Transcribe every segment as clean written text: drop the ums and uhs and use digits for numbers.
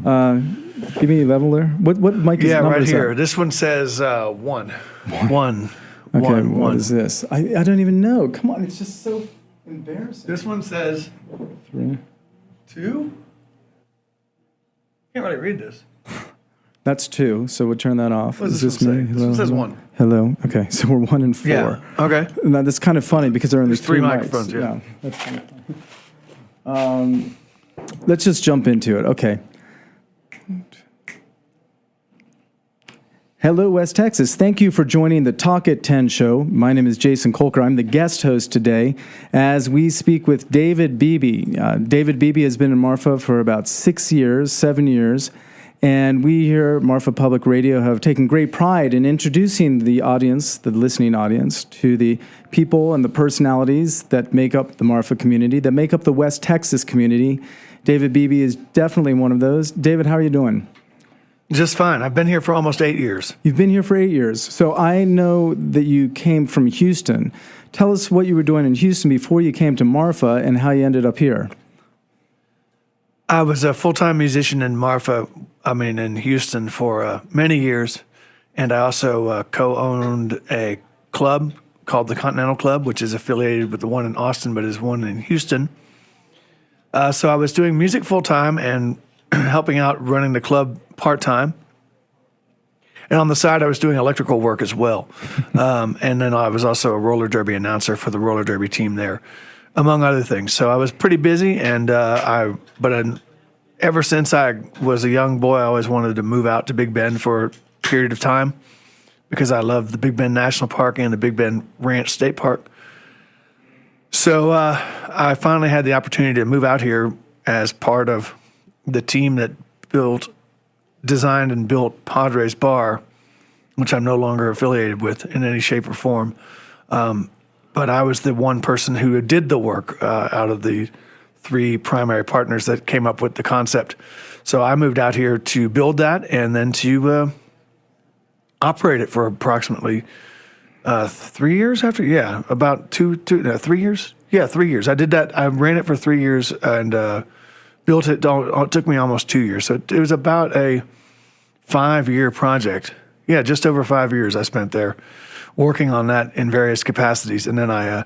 Give me a level there. What mic is number right is here. that? This one says 1. One. Okay, One. what is this? I don't even know. Come on, it's just so embarrassing. This one says 3. 2. Can't really read this. That's 2, so we'll turn that off. What does Is this one me? say? This one says 1. Hello. Okay, so we're 1 and 4. Yeah. Okay. Now that's kind of funny because there are only There's 3 mics. microphones, yeah. That's kind of funny. Let's just jump into it. Okay. Hello, West Texas. Thank you for joining the Talk at 10 show. My name is Jason Kolker. I'm the guest host today as we speak with David Beebe. David Beebe has been in Marfa for about 7 years. And we here at Marfa Public Radio have taken great pride in introducing the audience, the listening audience, to the people and the personalities that make up the Marfa community, that make up the West Texas community. David Beebe is definitely one of those. David, how are you doing? Just fine. I've been here for almost 8 years. You've been here for 8 years. So I know that you came from Houston. Tell us what you were doing in Houston before you came to Marfa and how you ended up here. I was a full-time musician in in Houston for many years. And I also co-owned a club called the Continental Club, which is affiliated with the one in Austin, but is one in Houston. So I was doing music full-time and helping out running the club part-time. And on the side, I was doing electrical work as well. And then I was also a roller derby announcer for the roller derby team there, among other things. So I was pretty busy, and ever since I was a young boy, I always wanted to move out to Big Bend for a period of time because I love the Big Bend National Park and the Big Bend Ranch State Park. So I finally had the opportunity to move out here as part of the team that designed and built Padres Bar, which I'm no longer affiliated with in any shape or form. But I was the one person who did the work out of the 3 primary partners that came up with the concept. So I moved out here to build that and then to operate it for approximately 3 years after. Yeah, about 3 years. Yeah, 3 years. I did that. I ran it for 3 years and built it. It took me almost 2 years. So it was about a 5-year project. Yeah, just over 5 years I spent there working on that in various capacities. And then I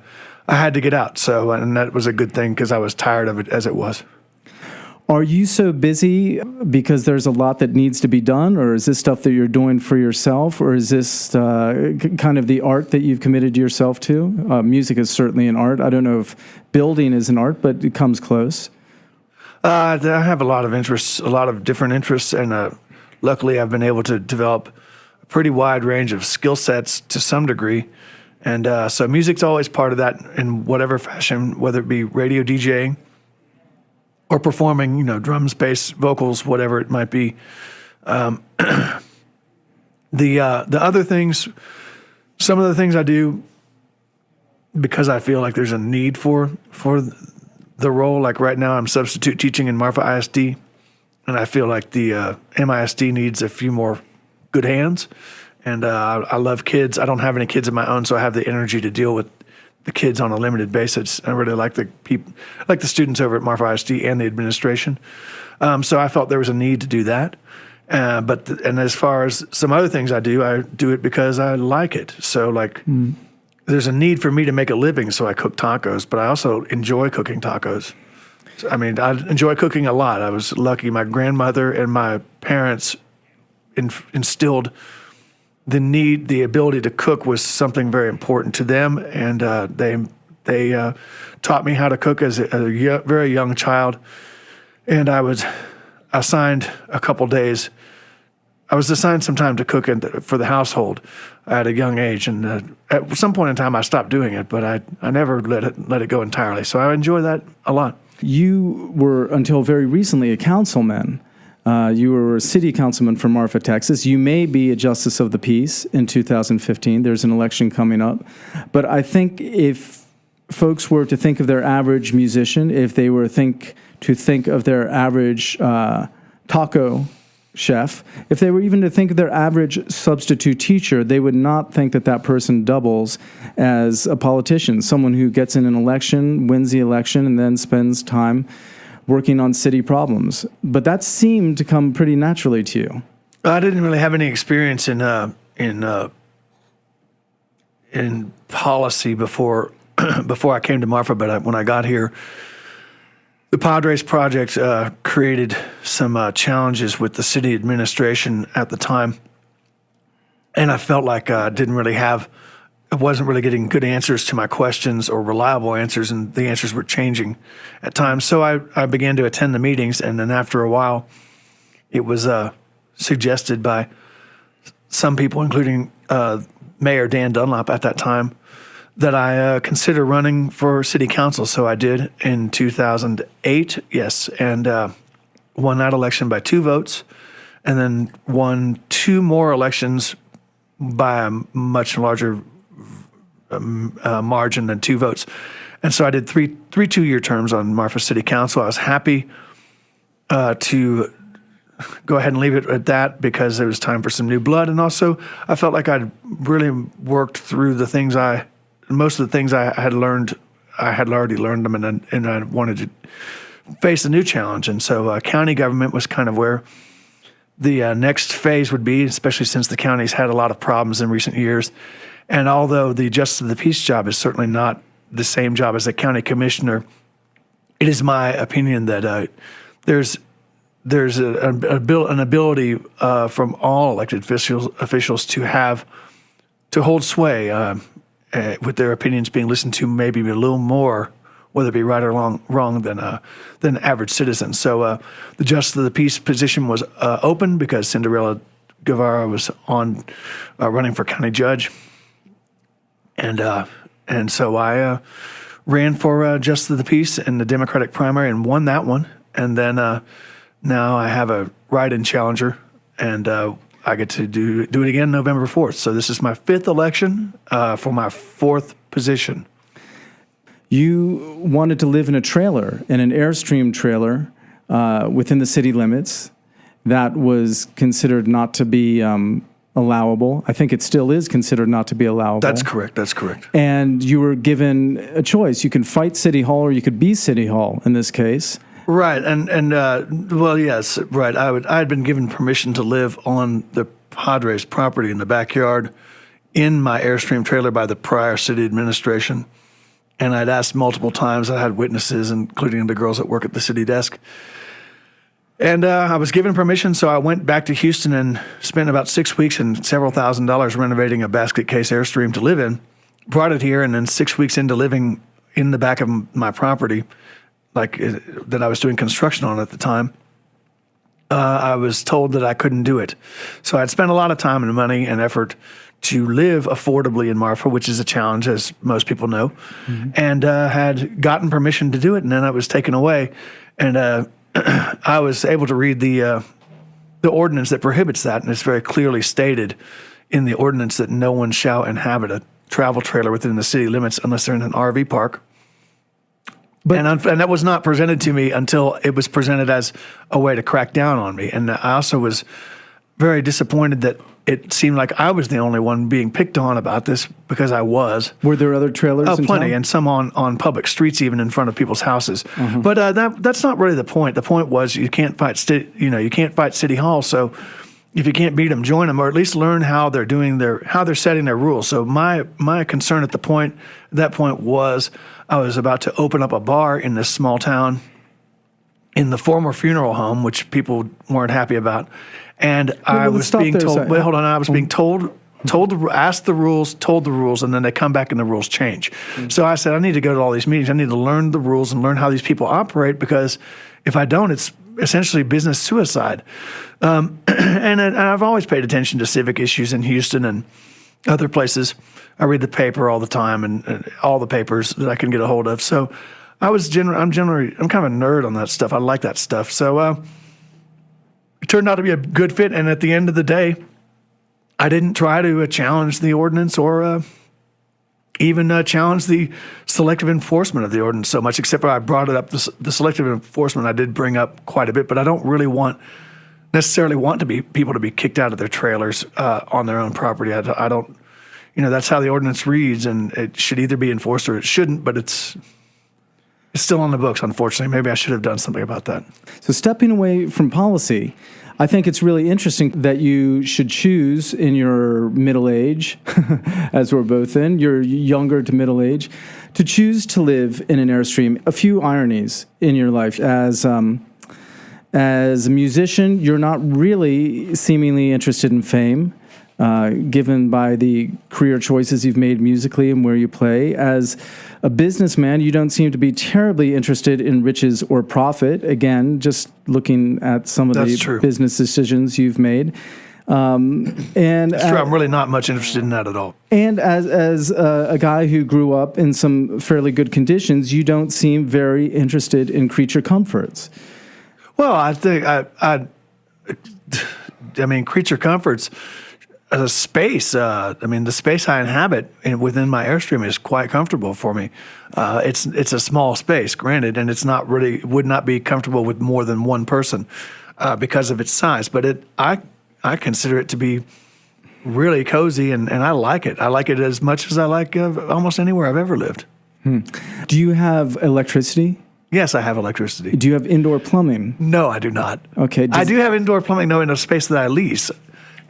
had to get out. So, and that was a good thing because I was tired of it as it was. Are you so busy because there's a lot that needs to be done, or is this stuff that you're doing for yourself, or is this kind of the art that you've committed yourself to? Music is certainly an art. I don't know if building is an art, but it comes close. I have a lot of interests, a lot of different interests, and luckily I've been able to develop a pretty wide range of skill sets to some degree. And so music's always part of that in whatever fashion, whether it be radio DJing or performing, drums, bass, vocals, whatever it might be. The other things, some of the things I do because I feel like there's a need for the role. Like right now, I'm substitute teaching in Marfa ISD, and I feel like the MISD needs a few more good hands. And I love kids. I don't have any kids of my own, so I have the energy to deal with the kids on a limited basis. I really like the people, like the students over at Marfa ISD and the administration. So I felt there was a need to do that. And as far as some other things I do it because I like it. So there's a need for me to make a living, so I cook tacos, but I also enjoy cooking tacos. So, I enjoy cooking a lot. I was lucky. My grandmother and my parents instilled the ability to cook was something very important to them, and they taught me how to cook as a very young child. And I was assigned some time to cook for the household at a young age, and at some point in time I stopped doing it, but I never let it go entirely. So I enjoy that a lot. You were, until very recently, a councilman. You were a city councilman from Marfa, Texas. You may be a justice of the peace in 2015. There's an election coming up. But I think if folks were to think of their average musician, if they were to think of their average taco chef, if they were even to think of their average substitute teacher, they would not think that person doubles as a politician, someone who gets in an election, wins the election, and then spends time working on city problems. But that seemed to come pretty naturally to you. I didn't really have any experience in policy before before I came to Marfa, but when I got here, the Padres project created some challenges with the city administration at the time, and I felt like I wasn't really getting good answers to my questions or reliable answers, and the answers were changing at times. So I began to attend the meetings, and then after a while, it was suggested by some people, including Mayor Dan Dunlap at that time, that I consider running for city council. So I did in 2008, yes, and won that election by 2 votes, and then won 2 more elections by a much larger margin than 2 votes. And so I did three 2-year terms on Marfa City Council. I was happy to go ahead and leave it at that because it was time for some new blood. And also I felt like I'd really worked through most of the things I had learned. I had already learned them, and I wanted to face a new challenge. And so county government was kind of where the next phase would be, especially since the county's had a lot of problems in recent years. And although the Justice of the Peace job is certainly not the same job as a county commissioner, it is my opinion that there's an ability from all elected officials to hold sway with their opinions being listened to, maybe a little more, whether it be right or wrong than average citizens. So the Justice of the Peace position was open because Cinderella Guevara was on running for county judge. And so I ran for Justice of the Peace in the Democratic primary and won that one. And then now I have a write-in challenger, and I get to do it again November 4th. So this is my 5th election for my 4th position. You wanted to live in a trailer, in an Airstream trailer within the city limits. That was considered not to be allowable. I think it still is considered not to be allowable. That's correct. And you were given a choice. You can fight City Hall or you could be City Hall in this case. Right. And well, yes, right. I had been given permission to live on the Padres property in the backyard in my Airstream trailer by the prior city administration. And I'd asked multiple times. I had witnesses, including the girls that work at the city desk. And I was given permission, so I went back to Houston and spent about 6 weeks and several $1,000s renovating a basket case Airstream to live in. Brought it here, and then 6 weeks into living in the back of my property, that I was doing construction on at the time, I was told that I couldn't do it. So I'd spent a lot of time and money and effort to live affordably in Marfa, which is a challenge, as most people know, and had gotten permission to do it, and then I was taken away. And I was able to read the ordinance that prohibits that, and it's very clearly stated in the ordinance that no one shall inhabit a travel trailer within the city limits unless they're in an RV park. And that was not presented to me until it was presented as a way to crack down on me. And I also was very disappointed that it seemed like I was the only one being picked on about this, because I was. Were there other trailers in plenty, town? and some on public streets, even in front of people's houses. But that's not really the point. The point was you can't fight City Hall. So if you can't beat them, join them, or at least learn how they're setting their rules. So my concern at that point was I was about to open up a bar in this small town in the former funeral home, which people weren't happy about. And I was being told, wait, hold on, I was being told, asked the rules, told the rules, and then they come back and the rules change. So I said, I need to go to all these meetings. I need to learn the rules and learn how these people operate, because if I don't, it's essentially business suicide. And I've always paid attention to civic issues in Houston and other places. I read the paper all the time, and all the papers that I can get a hold of. So I'm kind of a nerd on that stuff. I like that stuff. So it turned out to be a good fit. And at the end of the day, I didn't try to challenge the ordinance or even challenge the selective enforcement of the ordinance so much, except for I brought it up. The selective enforcement I did bring up quite a bit, but I don't really necessarily want people to be kicked out of their trailers on their own property. I don't, that's how the ordinance reads, and it should either be enforced or it shouldn't, but it's It's still on the books, unfortunately. Maybe I should have done something about that. So stepping away from policy, I think it's really interesting that you should choose in your middle age, as we're both in, you're younger to middle age, to choose to live in an Airstream. A few ironies in your life. As a musician, you're not really seemingly interested in fame, given by the career choices you've made musically and where you play. As a businessman, you don't seem to be terribly interested in riches or profit. Again, just looking at some of That's the true. business decisions you've made. And It's true. I'm really not much interested in that at all. and as a guy who grew up in some fairly good conditions, you don't seem very interested in creature comforts. Well, I think I mean, creature comforts. As a space, the space I inhabit within my Airstream is quite comfortable for me. It's a small space, granted, and it's not really would not be comfortable with more than one person because of its size. But I consider it to be really cozy, and I like it. I like it as much as I like almost anywhere I've ever lived. Do you have electricity? Yes, I have electricity. Do you have indoor plumbing? No, I do not. Okay. I do have indoor plumbing, though, in a space that I lease.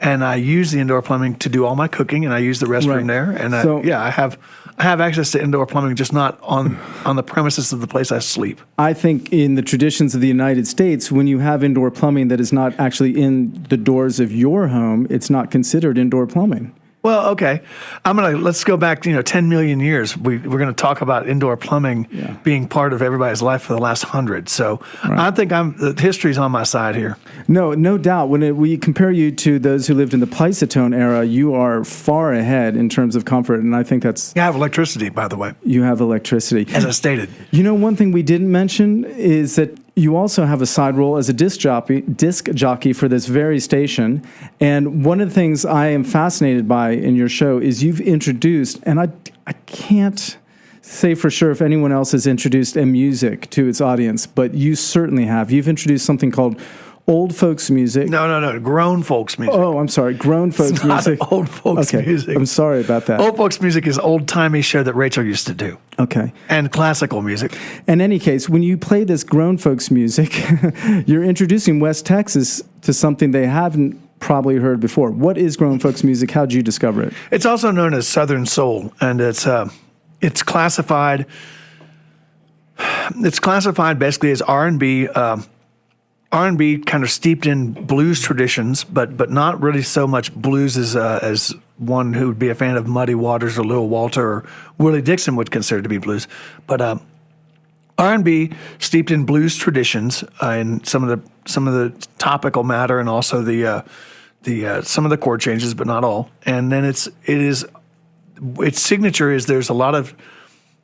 And I use the indoor plumbing to do all my cooking, and I use the restroom Right. there. And So- I have access to indoor plumbing, just not on the premises of the place I sleep. I think in the traditions of the United States, when you have indoor plumbing that is not actually in the doors of your home, it's not considered indoor plumbing. Well, okay. Let's go back, 10 million years. We're going to talk about indoor plumbing being part of everybody's life for the last 100. So I think the history's on my side here. No doubt. When we compare you to those who lived in the Pleistocene era, you are far ahead in terms of comfort, and I think that's I have electricity, by the way, you have electricity. as I stated. You know, one thing we didn't mention is that you also have a side role as a disc jockey for this very station. And one of the things I am fascinated by in your show is you've introduced, and I can't say for sure if anyone else has introduced a music to its audience, but you certainly have. You've introduced something called old folks music. No. Grown folks music. Oh, I'm sorry. Grown folks It's not music. old folks Okay. music. I'm sorry about that. Old folks music is old-timey show that Rachel used to do. Okay. And classical music. In any case, when you play this grown folks music, you're introducing West Texas to something they haven't probably heard before. What is grown folks music? How did you discover it? It's also known as Southern Soul, and it's classified. It's classified basically as R&B. R&B kind of steeped in blues traditions, but not really so much blues as one who would be a fan of Muddy Waters or Lil Walter or Willie Dixon would consider to be blues. But R&B steeped in blues traditions and some of the topical matter and also the some of the chord changes, but not all. And then its signature is there's a lot of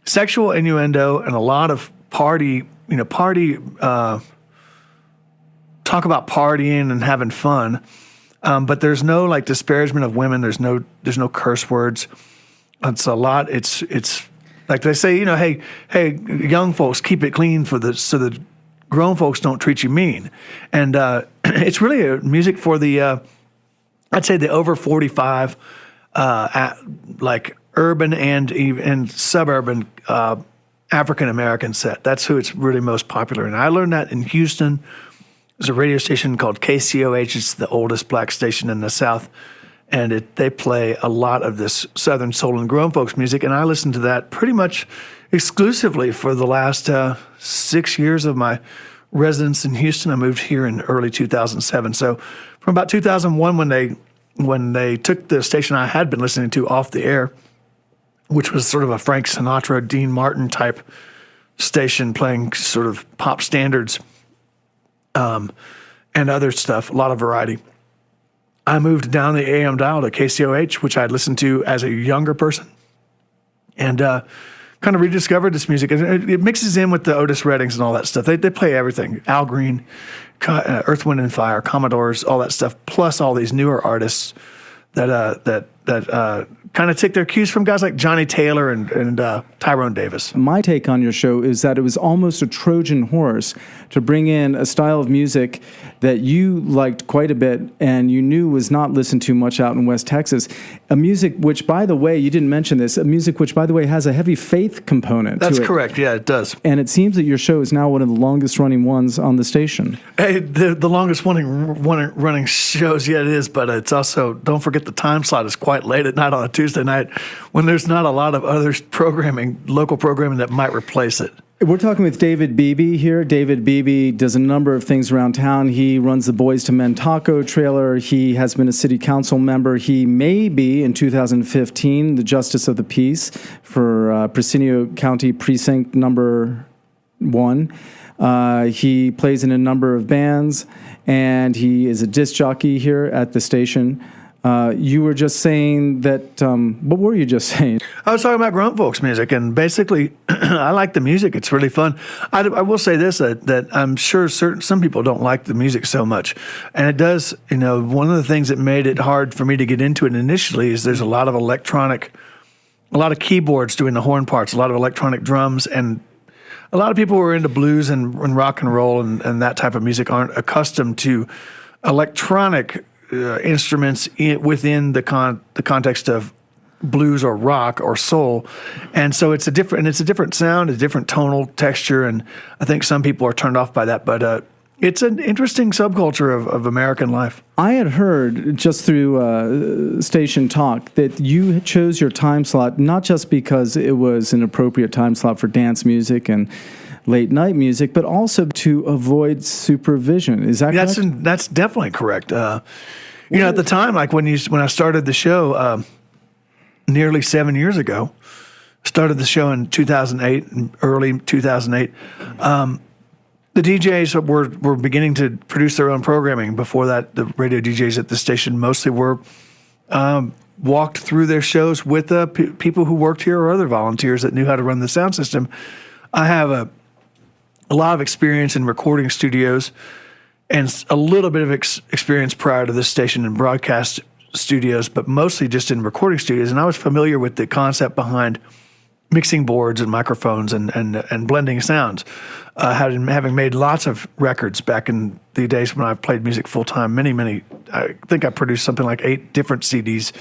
sexual innuendo and a lot of party. Talk about partying and having fun, but there's no like disparagement of women. There's no curse words. It's a lot. It's like they say, hey, young folks, keep it clean so the grown folks don't treat you mean. And it's really a music for the I'd say the over 45, like urban and suburban African American set. That's who it's really most popular. And I learned that in Houston. There's a radio station called KCOH. It's the oldest black station in the South, and they play a lot of this Southern soul and grown folks music, and I listened to that pretty much exclusively for the last 6 years of my residence in Houston. I moved here in early 2007. So from about 2001, when they took the station I had been listening to off the air, which was sort of a Frank Sinatra, Dean Martin type station playing sort of pop standards, and other stuff, a lot of variety. I moved down the AM dial to KCOH, which I'd listened to as a younger person, and kind of rediscovered this music. It mixes in with the Otis Reddings and all that stuff. They play everything: Al Green, Earth, Wind and Fire, Commodores, all that stuff, plus all these newer artists that that kind of take their cues from guys like Johnny Taylor and Tyrone Davis. My take on your show is that it was almost a Trojan horse to bring in a style of music that you liked quite a bit and you knew was not listened to much out in West Texas. A music which, by the way, you didn't mention this, a music which, by the way, has a heavy faith component to it. That's correct. Yeah, it does. And it seems that your show is now one of the longest running ones on the station. Hey, the longest running shows, yeah, it is, but it's also, don't forget the time slot is quite late at night on a Tuesday night when there's not a lot of other local programming that might replace it. We're talking with David Beebe here. David Beebe does a number of things around town. He runs the Boys to Men taco trailer. He has been a city council member. He may be, in 2015, the Justice of the Peace for Presidio County Precinct number 1. He plays in a number of bands, and he is a disc jockey here at the station. You were just saying that, what were you just saying? I was talking about grunt folks music, and basically, I like the music. It's really fun. I will say this, that I'm sure some people don't like the music so much. And it does, one of the things that made it hard for me to get into it initially is there's a lot of keyboards doing the horn parts, a lot of electronic drums, and a lot of people who are into blues and rock and roll and that type of music aren't accustomed to electronic instruments within the context of blues or rock or soul, and so it's a different sound, a different tonal texture, and I think some people are turned off by that. But it's an interesting subculture of American life. I had heard just through station talk that you chose your time slot not just because it was an appropriate time slot for dance music and late night music, but also to avoid supervision. Is that correct? That's definitely correct. At the time, like when I started the show nearly 7 years ago, started the show in 2008, early 2008. The DJs were beginning to produce their own programming. Before that, the radio DJs at the station mostly were walked through their shows with people who worked here or other volunteers that knew how to run the sound system. I have a lot of experience in recording studios and a little bit of experience prior to this station in broadcast studios, but mostly just in recording studios. And I was familiar with the concept behind mixing boards and microphones and blending sounds. Having made lots of records back in the days when I played music full time, many, I think I produced something like 8 different CDs,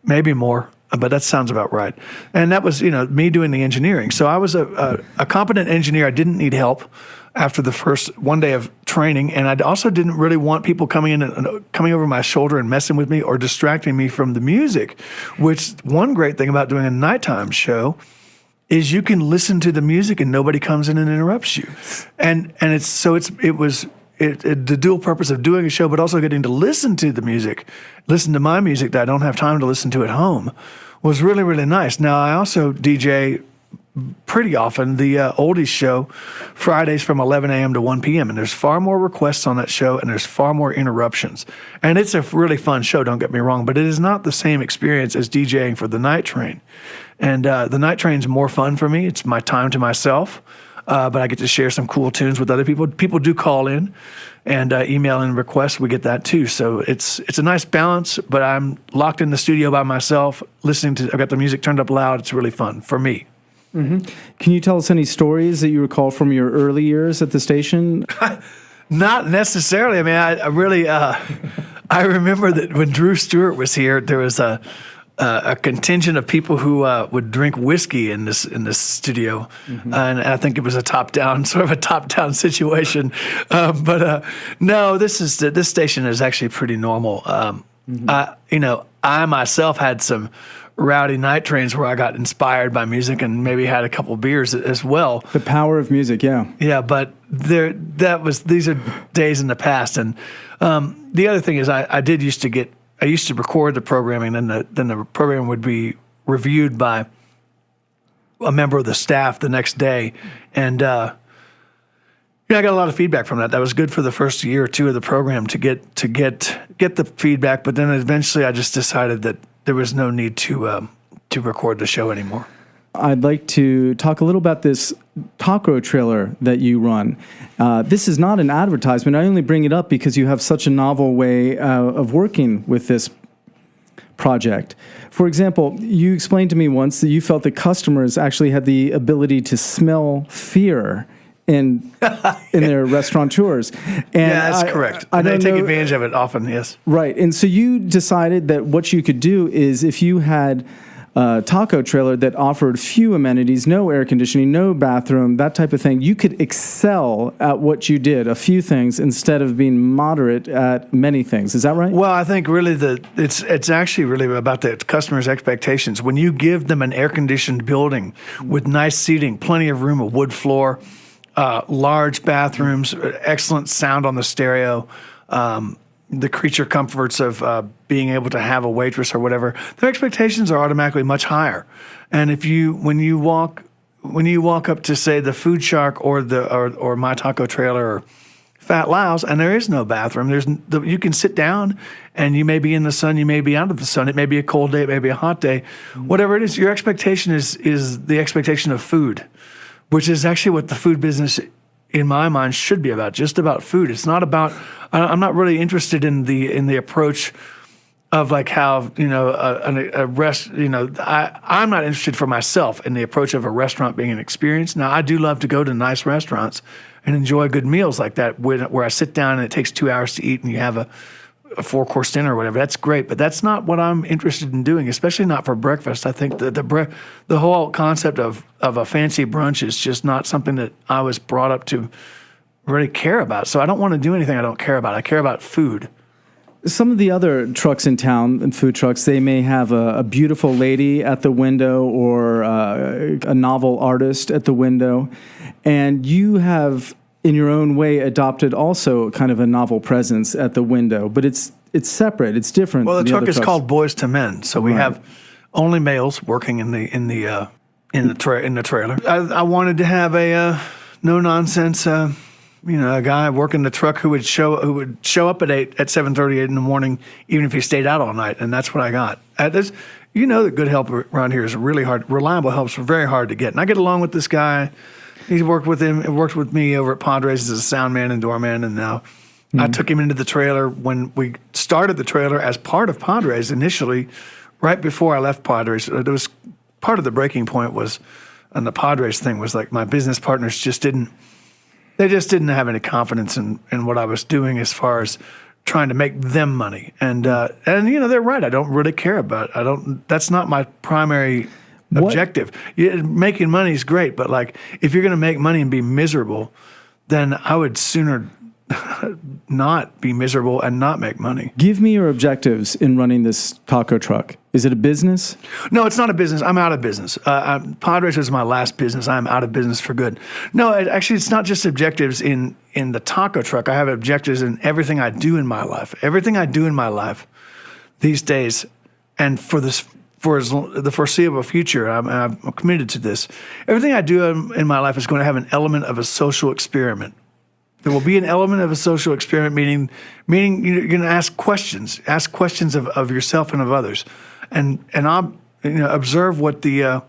maybe more. But that sounds about right. And that was, me doing the engineering. So I was a competent engineer. I didn't need help after the first one day of training. And I also didn't really want people coming over my shoulder and messing with me or distracting me from the music, which one great thing about doing a nighttime show is you can listen to the music and nobody comes in and interrupts you. And it was the dual purpose of doing a show, but also getting to listen to the music, listen to my music that I don't have time to listen to at home, was really, really nice. Now, I also DJ pretty often the oldies show Fridays from 11 a.m. to 1 p.m., and there's far more requests on that show, and there's far more interruptions. And it's a really fun show, don't get me wrong, but it is not the same experience as DJing for the night train. And the night train's more fun for me. It's my time to myself. But I get to share some cool tunes with other people. People do call in and email in requests. We get that too. So it's a nice balance, but I'm locked in the studio by myself, I've got the music turned up loud. It's really fun for me. Mm-hmm. Can you tell us any stories that you recall from your early years at the station? Not necessarily. I mean, I really, I remember that when Drew Stewart was here, there was a contingent of people who would drink whiskey in this studio, mm-hmm. And I think it was a top down situation. But no, this station is actually pretty normal. Mm-hmm. I myself had some rowdy night trains where I got inspired by music and maybe had a couple beers as well. The power of music, yeah. Yeah, but these are days in the past. And the other thing is I used to record the programming, then the program would be reviewed by a member of the staff the next day, and I got a lot of feedback from that. That was good for the first year or two of the program to get the feedback. But then eventually, I just decided that there was no need to record the show anymore. I'd like to talk a little about this taco trailer that you run. This is not an advertisement. I only bring it up because you have such a novel way of working with this project. For example, you explained to me once that you felt that customers actually had the ability to smell fear in their restaurateurs. And yeah, that's correct. I they don't take know, advantage of it often, yes. Right. And so you decided that what you could do is if you had a taco trailer that offered few amenities, no air conditioning, no bathroom, that type of thing, you could excel at what you did, a few things, instead of being moderate at many things. Is that right? Well, I think really it's actually really about the customer's expectations. When you give them an air-conditioned building with nice seating, plenty of room, a wood floor, large bathrooms, excellent sound on the stereo, the creature comforts of being able to have a waitress or whatever, their expectations are automatically much higher. And when you walk up to, say, the Food Shark or My Taco Trailer or Fat Lau's, and there is no bathroom, you can sit down and you may be in the sun, you may be out of the sun, it may be a cold day, it may be a hot day, whatever it is, your expectation is the expectation of food, which is actually what the food business in my mind should be about, just about food. It's not about, I'm not really interested in the approach of like how, I'm not interested for myself in the approach of a restaurant being an experience. Now, I do love to go to nice restaurants and enjoy good meals like that where I sit down and it takes 2 hours to eat and you have a 4-course dinner or whatever. That's great, but that's not what I'm interested in doing, especially not for breakfast. I think the whole concept of a fancy brunch is just not something that I was brought up to really care about. So I don't want to do anything I don't care about. I care about food. Some of the other trucks in town, and food trucks, they may have a beautiful lady at the window or a novel artist at the window, and you have, in your own way, adopted also kind of a novel presence at the window, but it's separate, it's different. Well, the truck is trucks. called Boys to Men, so we have only males working in the trailer. I wanted to have a no nonsense, a guy working the truck who would show up at 7:38 in the morning, even if he stayed out all night, and that's what I got. That good help around here is really hard. Reliable help's very hard to get, and I get along with this guy. He's worked with me over at Padres as a sound man and doorman, and now I took him into the trailer when we started the trailer as part of Padres initially, right before I left Padres. It was part of the breaking point was, and the Padres thing was like my business partners just didn't have any confidence in what I was doing as far as trying to make them money, and they're right. I don't really care about it. That's not my primary objective. Making money is great, but like if you're going to make money and be miserable, then I would sooner not be miserable and not make money. Give me your objectives in running this taco truck. Is it a business? No, it's not a business. I'm out of business. Padres was my last business. I'm out of business for good. No, actually, it's not just objectives in the taco truck. I have objectives in everything I do in my life. Everything I do in my life these days, and for the foreseeable future, I'm committed to this. Everything I do in my life is going to have an element of a social experiment. There will be an element of a social experiment, meaning you're going to ask questions of yourself and of others, and observe what the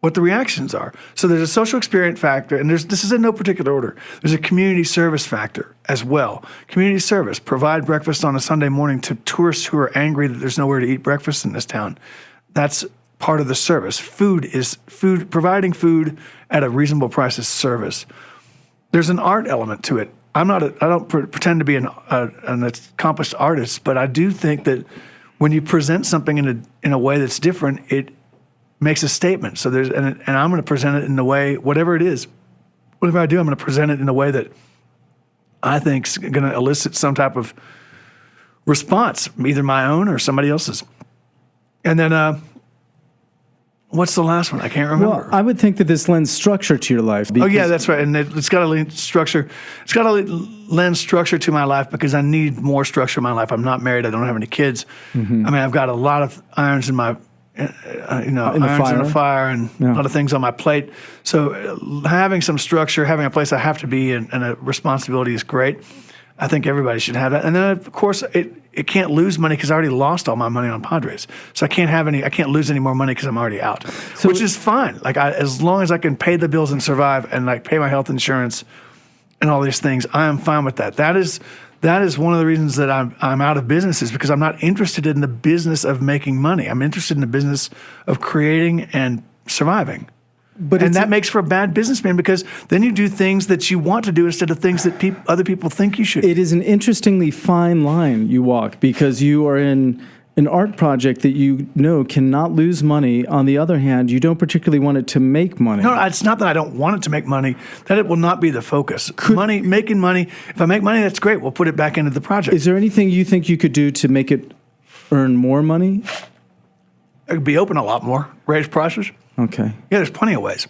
reactions are. So there's a social experiment factor, and this is in no particular order. There's a community service factor as well. Community service, provide breakfast on a Sunday morning to tourists who are angry that there's nowhere to eat breakfast in this town. That's part of the service. Providing food at a reasonable price is service. There's an art element to it. I don't pretend to be an accomplished artist, but I do think that when you present something in a way that's different, it makes a statement. So and I'm going to present it in the way, whatever it is, whatever I do, I'm going to present it in a way that I think is going to elicit some type of response, either my own or somebody else's. And then, what's the last one? I can't remember. Well, I would think that this lends structure to your life. Oh, yeah, that's right. And it's got to lend structure. It's got to lend structure to my life because I need more structure in my life. I'm not married. I don't have any kids. Mm-hmm. I mean, I've got a lot of irons in my, in the fire and a lot of things on my plate. So having some structure, having a place I have to be and a responsibility is great. I think everybody should have that. And then, of course, it can't lose money because I already lost all my money on Padres. So I can't lose any more money because I'm already out, which is fine. Like as long as I can pay the bills and survive and like pay my health insurance and all these things, I am fine with that. That that is one of the reasons that I'm out of business, is because I'm not interested in the business of making money. I'm interested in the business of creating and surviving. And that makes for a bad businessman, because then you do things that you want to do instead of things that other people think you should. It is an interestingly fine line you walk, because you are in an art project that you know cannot lose money. On the other hand, you don't particularly want it to make money. No, it's not that I don't want it to make money. That it will not be the focus. Making money. If I make money, that's great. We'll put it back into the project. Is there anything you think you could do to make it earn more money? I could be open a lot more. Raise prices. Okay. Yeah, there's plenty of ways.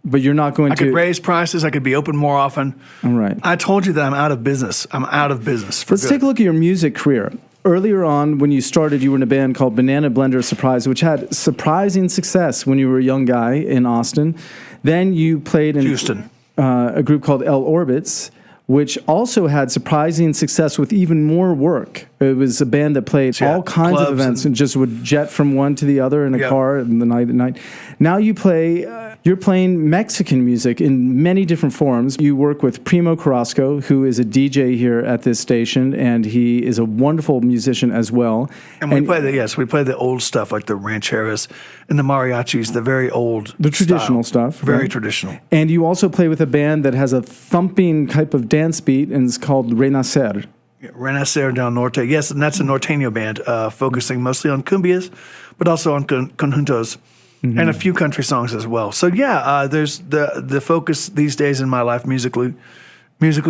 But you're not going to... I could raise prices. I could be open more often. All right. I told you that I'm out of business. I'm out of business. Let's take a look at your music career. Earlier on, when you started, you were in a band called Banana Blender Surprise, which had surprising success when you were a young guy in Austin. Then you played in Houston. A group called L Orbits, which also had surprising success with even more work. It was a band that played all kinds of events and just would jet from one to the other in a car in the night at night. Now you're playing Mexican music in many different forms. You work with Primo Carrasco, who is a DJ here at this station, and he is a wonderful musician as well. And we play the old stuff, like the rancheras and the mariachis, the very old, the traditional stuff, very traditional. And you also play with a band that has a thumping type of dance beat, and it's called Renacer. Renacer del Norte, yes, and that's a norteño band, focusing mostly on cumbias, but also on conjuntos. Mm-hmm. And a few country songs as well. So there's the focus these days in my life musically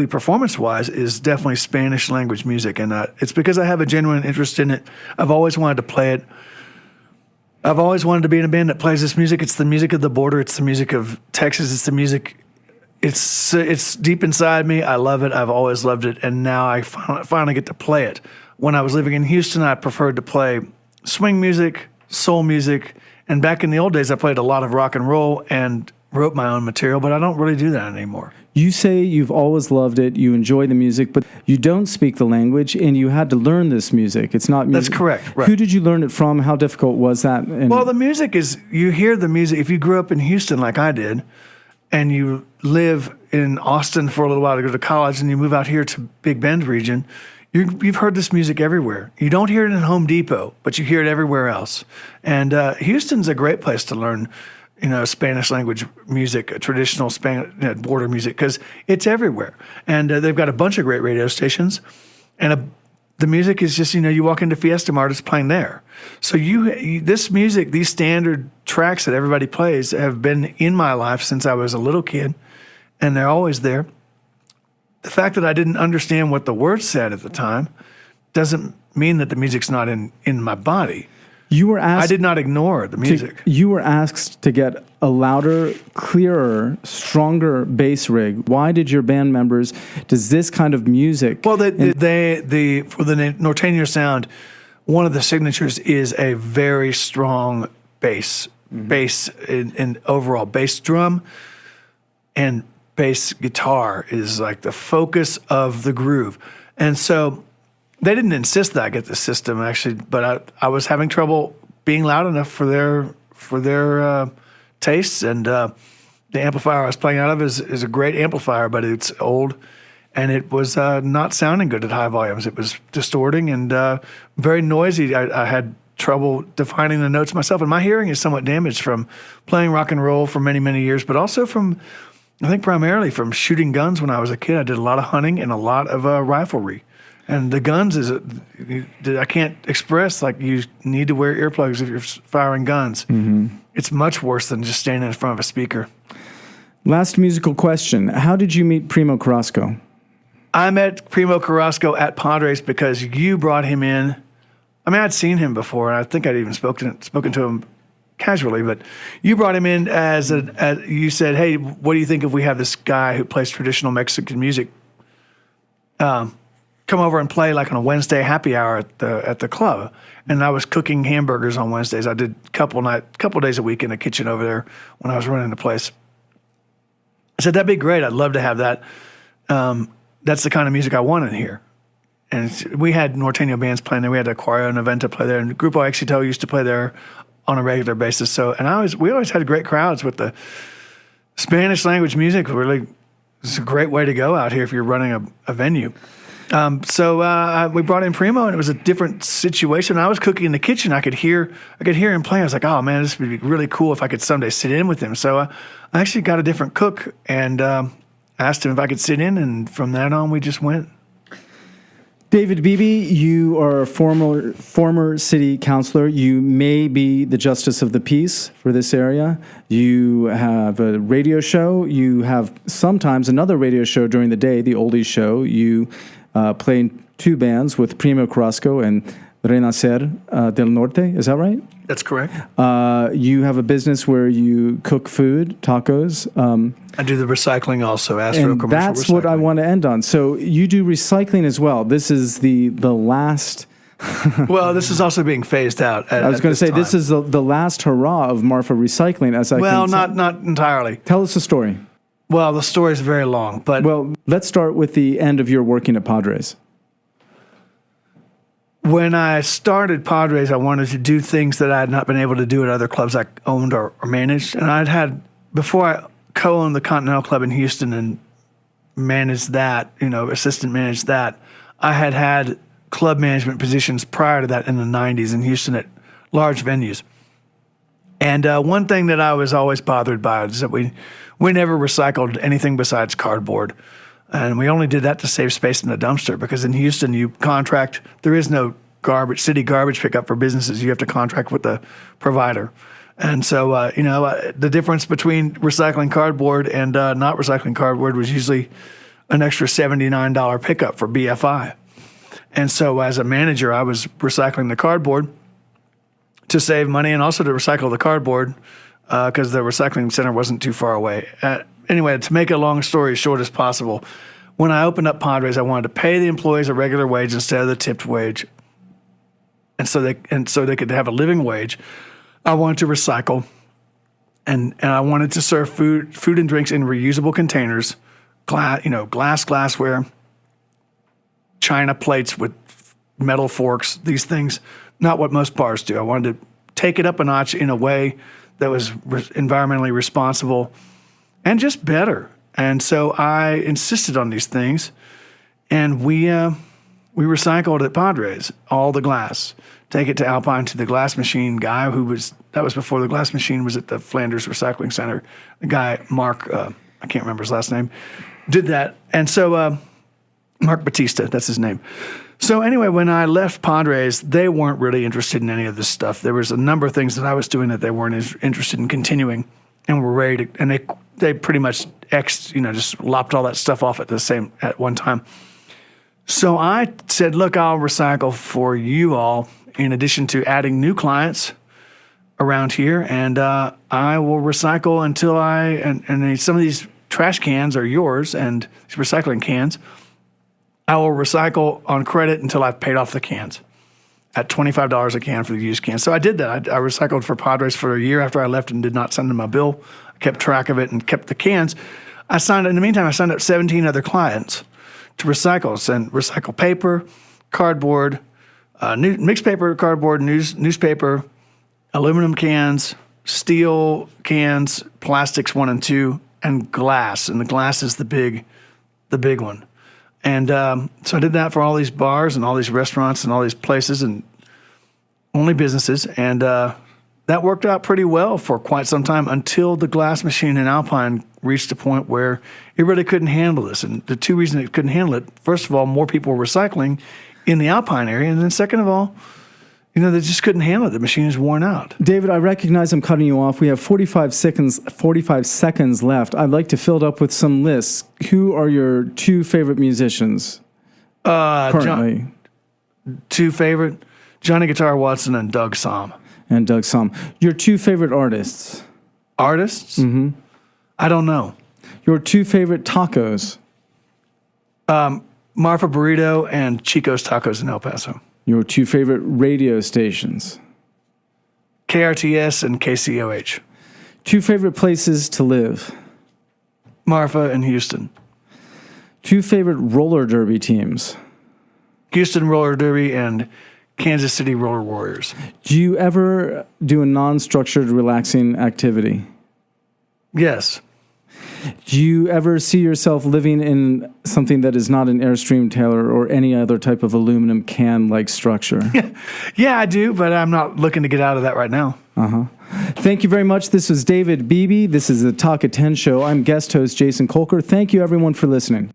performance-wise is definitely Spanish language music, and it's because I have a genuine interest in it. I've always wanted to play it. I've always wanted to be in a band that plays this music. It's the music of the border. It's the music of Texas. It's the music. It's deep inside me. I love it. I've always loved it, and now I finally get to play it. When I was living in Houston, I preferred to play swing music, soul music. And back in the old days, I played a lot of rock and roll and wrote my own material, but I don't really do that anymore. You say you've always loved it, you enjoy the music, but you don't speak the language, and you had to learn this music. It's not music. That's correct. Right. Who did you learn it from? How difficult was that? Well, the music is, you hear the music. If you grew up in Houston like I did, and you live in Austin for a little while to go to college, and you move out here to Big Bend region, you've heard this music everywhere. You don't hear it in Home Depot, but you hear it everywhere else. And Houston's a great place to learn, Spanish language music, traditional Spanish border music, because it's everywhere. And they've got a bunch of great radio stations, and the music is just, you walk into Fiesta Mart, it's playing there. So this music, these standard tracks that everybody plays, have been in my life since I was a little kid, and they're always there. The fact that I didn't understand what the words said at the time doesn't mean that the music's not in my body. I did not ignore the music. You were asked to get a louder, clearer, stronger bass rig. Why did your band members, does this kind of music... Well, for the norteño sound, one of the signatures is a very strong bass. Mm-hmm. Bass in overall bass drum and bass guitar is like the focus of the groove. And so they didn't insist that I get the system, actually, but I was having trouble being loud enough for their tastes. And the amplifier I was playing out of is a great amplifier, but it's old, and it was not sounding good at high volumes. It was distorting and very noisy. I had trouble defining the notes myself, and my hearing is somewhat damaged from playing rock and roll for many, many years, but also I think primarily from shooting guns when I was a kid. I did a lot of hunting and a lot of riflery. And the guns I can't express, like, you need to wear earplugs if you're firing guns. Mm-hmm. It's much worse than just standing in front of a speaker. Last musical question. How did you meet Primo Carrasco? I met Primo Carrasco at Padres because you brought him in. I mean, I'd seen him before, and I think I'd even spoken to him casually, but you brought him in as you said, hey, what do you think if we have this guy who plays traditional Mexican music come over and play like on a Wednesday happy hour at the club? And I was cooking hamburgers on Wednesdays. I did a couple days a week in the kitchen over there when I was running the place. I said, that'd be great. I'd love to have that. That's the kind of music I want in here. And we had norteño bands playing there. We had Aquario and Aventa play there, and Grupo Éxito used to play there on a regular basis. So, and we always had great crowds with the Spanish language music. Really, it's a great way to go out here if you're running a venue. We brought in Primo, and it was a different situation. I was cooking in the kitchen. I could hear him playing. I was like, oh man, this would be really cool if I could someday sit in with him. So I actually got a different cook and asked him if I could sit in, and from that on, we just went. David Beebe, you are a former city councilor. You may be the justice of the peace for this area. You have a radio show. You have sometimes another radio show during the day, the Oldies Show. You play in two bands with Primo Carrasco and Renacer del Norte. Is that right? That's correct. You have a business where you cook food, tacos. I do the recycling also. Astro and commercial that's recycling. what I want to end on. So you do recycling as well. This is the last. Well, this is also being phased out. I was going to say this is the last hurrah of Marfa Recycling. Not entirely. Tell us the story. Well, the story is very long, but let's start with the end of your working at Padres. When I started Padres, I wanted to do things that I had not been able to do at other clubs I owned or managed. And before I co-owned the Continental Club in Houston and managed that, assistant managed that, I had club management positions prior to that in the 90s in Houston at large venues. And one thing that I was always bothered by is that we never recycled anything besides cardboard. And we only did that to save space in the dumpster, because in Houston you contract. There is no city garbage pickup for businesses. You have to contract with the provider. And so, the difference between recycling cardboard and not recycling cardboard was usually an extra $79 pickup for BFI. And so as a manager, I was recycling the cardboard to save money and also to recycle the cardboard because the recycling center wasn't too far away. Anyway, to make a long story short as possible, when I opened up Padres, I wanted to pay the employees a regular wage instead of the tipped wage, and so they could have a living wage. I wanted to recycle, and I wanted to serve food and drinks in reusable containers, glassware, china plates with metal forks. These things, not what most bars do. I wanted to take it up a notch in a way that was environmentally responsible and just better. And so I insisted on these things, and we recycled at Padres all the glass. Take it to Alpine to the glass machine guy that was before the glass machine was at the Flanders Recycling Center. The guy, Mark, I can't remember his last name, did that. And so Mark Batista, that's his name. So anyway, when I left Padres, they weren't really interested in any of this stuff. There was a number of things that I was doing that they weren't interested in continuing, and were ready to, and they pretty much just lopped all that stuff off at one time. So I said, look, I'll recycle for you all in addition to adding new clients around here, and I will recycle until and some of these trash cans are yours, and these recycling cans, I will recycle on credit until I've paid off the cans at $25 a can for the used cans. So I did that. I recycled for Padres for a year after I left and did not send them a bill. I kept track of it and kept the cans. In the meantime, I signed up 17 other clients to recycle paper, cardboard, mixed paper, cardboard, newspaper, aluminum cans, steel cans, plastics 1 and 2, and glass. And the glass is the big one. And so I did that for all these bars and all these restaurants and all these places and only businesses. And that worked out pretty well for quite some time until the glass machine in Alpine reached a point where it really couldn't handle this. And the two reasons it couldn't handle it, first of all, more people were recycling in the Alpine area. And then second of all, they just couldn't handle it. The machine is worn out. David, I recognize I'm cutting you off. We have 45 seconds left. I'd like to fill it up with some lists. Who are your two favorite musicians currently? Two favorite? Johnny Guitar Watson and Doug Somm. Your two favorite artists? Artists? Mm-hmm. I don't know. Your two favorite tacos? Marfa Burrito and Chico's Tacos in El Paso. Your two favorite radio stations? KRTS and KCOH. Two favorite places to live? Marfa and Houston. Two favorite roller derby teams? Houston Roller Derby and Kansas City Roller Warriors. Do you ever do a non-structured, relaxing activity? Yes. Do you ever see yourself living in something that is not an Airstream Taylor or any other type of aluminum can-like structure? Yeah, I do, but I'm not looking to get out of that right now. Thank you very much. This was David Beebe. This is the Talk at 10 show. I'm guest host Jason Kolker. Thank you, everyone, for listening.